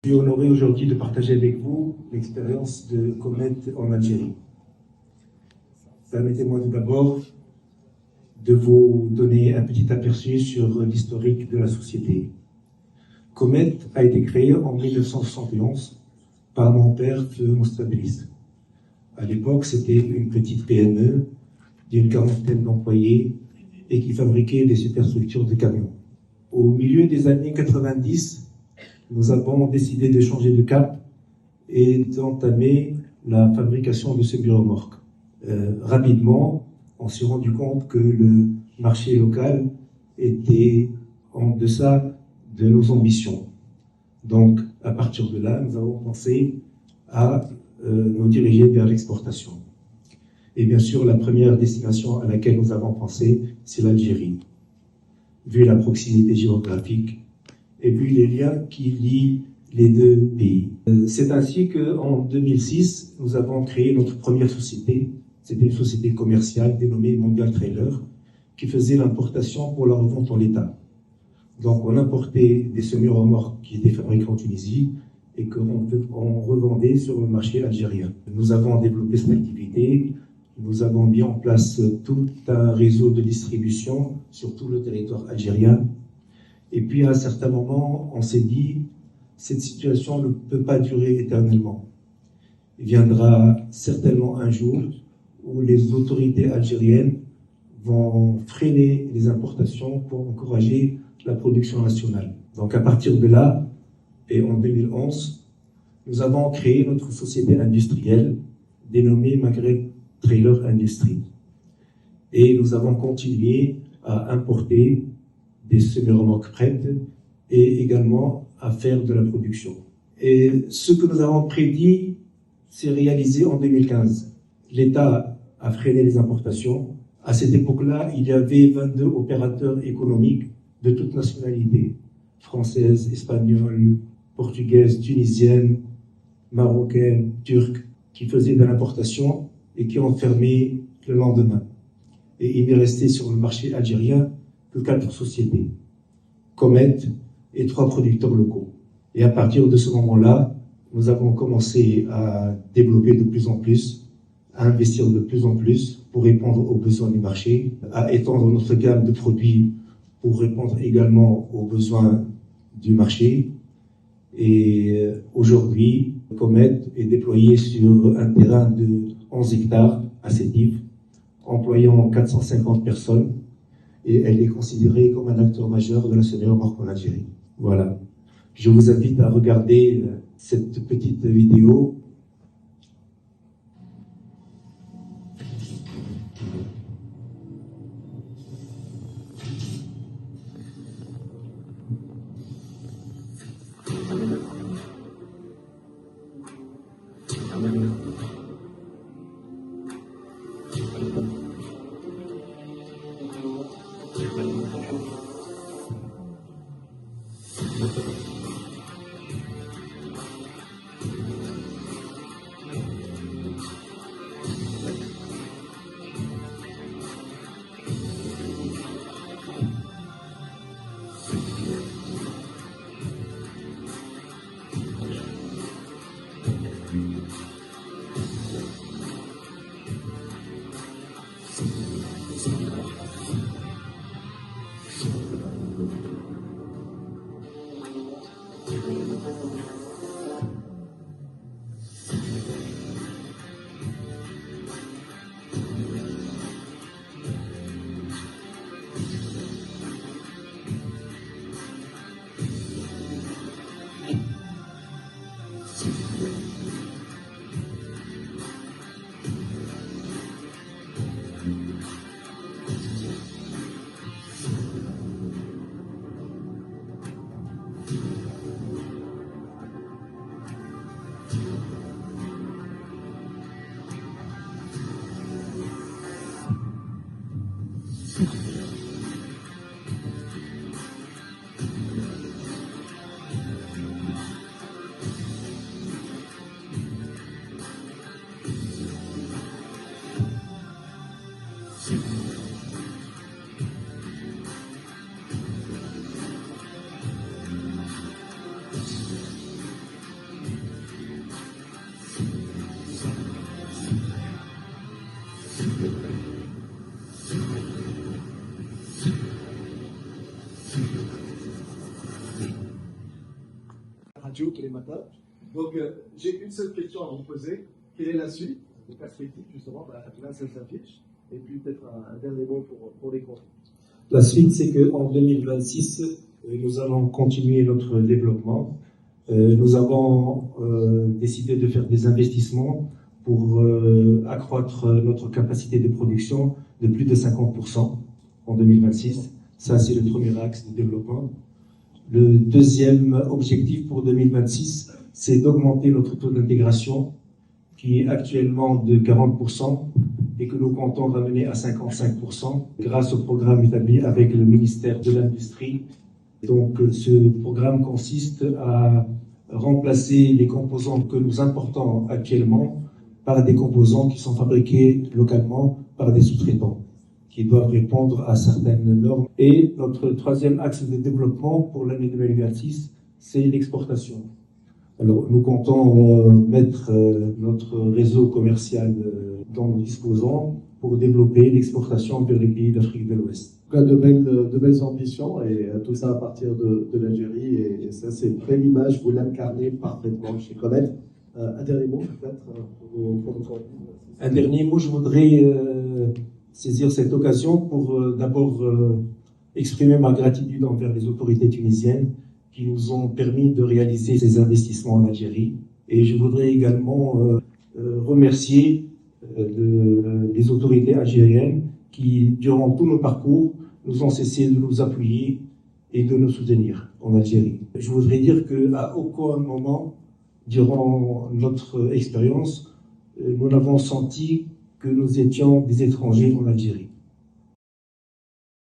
Je suis honoré aujourd'hui de partager avec vous l'expérience de Comet en Algérie. Permettez-moi tout d'abord de vous donner un petit aperçu sur l'historique de la société. Comet a été créé en 1971 par mon père, Feu Moustapha. À l'époque, c'était une petite PME d'une quarantaine d'employés et qui fabriquait des superstructures de camions. Au milieu des années 90, nous avons décidé de changer de cap et d'entamer la fabrication de semi-remorques. Rapidement, on s'est rendu compte que le marché local était en deçà de nos ambitions. Donc, à partir de là, nous avons pensé à nous diriger vers l'exportation. Et bien sûr, la première destination à laquelle nous avons pensé, c'est l'Algérie. Vu la proximité géographique et vu les liens qui lient les deux pays. C'est ainsi qu'en 2006, nous avons créé notre première société. C'était une société commerciale dénommée Mondial Trailer, qui faisait l'importation pour la revente en l'état. Donc on importait des semi-remorques qui étaient fabriqués en Tunisie et qu'on revendait sur le marché algérien. Nous avons développé cette activité, nous avons mis en place tout un réseau de distribution sur tout le territoire algérien. Et puis à un certain moment, on s'est dit, cette situation ne peut pas durer éternellement. Il viendra certainement un jour où les autorités algériennes vont freiner les importations pour encourager la production nationale. Donc à partir de là, et en 2011, nous avons créé notre société industrielle dénommée Maghreb Trailer Industrie. Et nous avons continué à importer des semi-remorques prêtes et également à faire de la production. Et ce que nous avons prédit s'est réalisé en 2015. L'État a freiné les importations. À cette époque-là, il y avait 22 opérateurs économiques de toutes nationalités, françaises, espagnoles, portugaises, tunisiennes, marocaines, turques, qui faisaient de l'importation et qui ont fermé le lendemain. Et il n'est resté sur le marché algérien que 4 sociétés, Comet et 3 producteurs locaux. Et à partir de ce moment-là, nous avons commencé à développer de plus en plus, à investir de plus en plus pour répondre aux besoins du marché, à étendre notre gamme de produits pour répondre également aux besoins du marché. Et aujourd'hui, Comet est déployé sur un terrain de 11 hectares à Sétif, employant 450 personnes, et elle est considérée comme un acteur majeur de la semi-remorque en Algérie. Voilà. Je vous invite à regarder cette petite vidéo. radio tous les matins. Donc, j'ai une seule question à vous poser. Quelle est la suite, les perspectives, justement, là, ça s'affiche. Et puis, peut-être un dernier mot pour les comptes. La suite, c'est qu'en 2026, nous allons continuer notre développement. Nous avons décidé de faire des investissements pour accroître notre capacité de production de plus de 50% en 2026. Ça, c'est le premier axe de développement. Le deuxième objectif pour 2026, c'est d'augmenter notre taux d'intégration, qui est actuellement de 40% et que nous comptons ramener à 55% grâce au programme établi avec le ministère de l'Industrie. Donc, ce programme consiste à remplacer les composants que nous importons actuellement par des composants qui sont fabriqués localement par des sous-traitants, qui doivent répondre à certaines normes. Et notre troisième axe de développement pour l'année 2026, c'est l'exportation. Alors, nous comptons mettre notre réseau commercial dont nous disposons pour développer l'exportation vers les pays d'Afrique de l'Ouest. En tout cas, de belles ambitions, et tout ça à partir de l'Algérie, et ça, c'est une belle image, vous l'incarnez parfaitement chez Comet. Un dernier mot, peut-être, pour nous conclure. Un dernier mot, je voudrais saisir cette occasion pour d'abord exprimer ma gratitude envers les autorités tunisiennes qui nous ont permis de réaliser ces investissements en Algérie. Et je voudrais également remercier les autorités algériennes qui, durant tout nos parcours, nous ont cessé de nous appuyer et de nous soutenir en Algérie. Je voudrais dire qu'à aucun moment, durant notre expérience, nous n'avons senti que nous étions des étrangers en Algérie.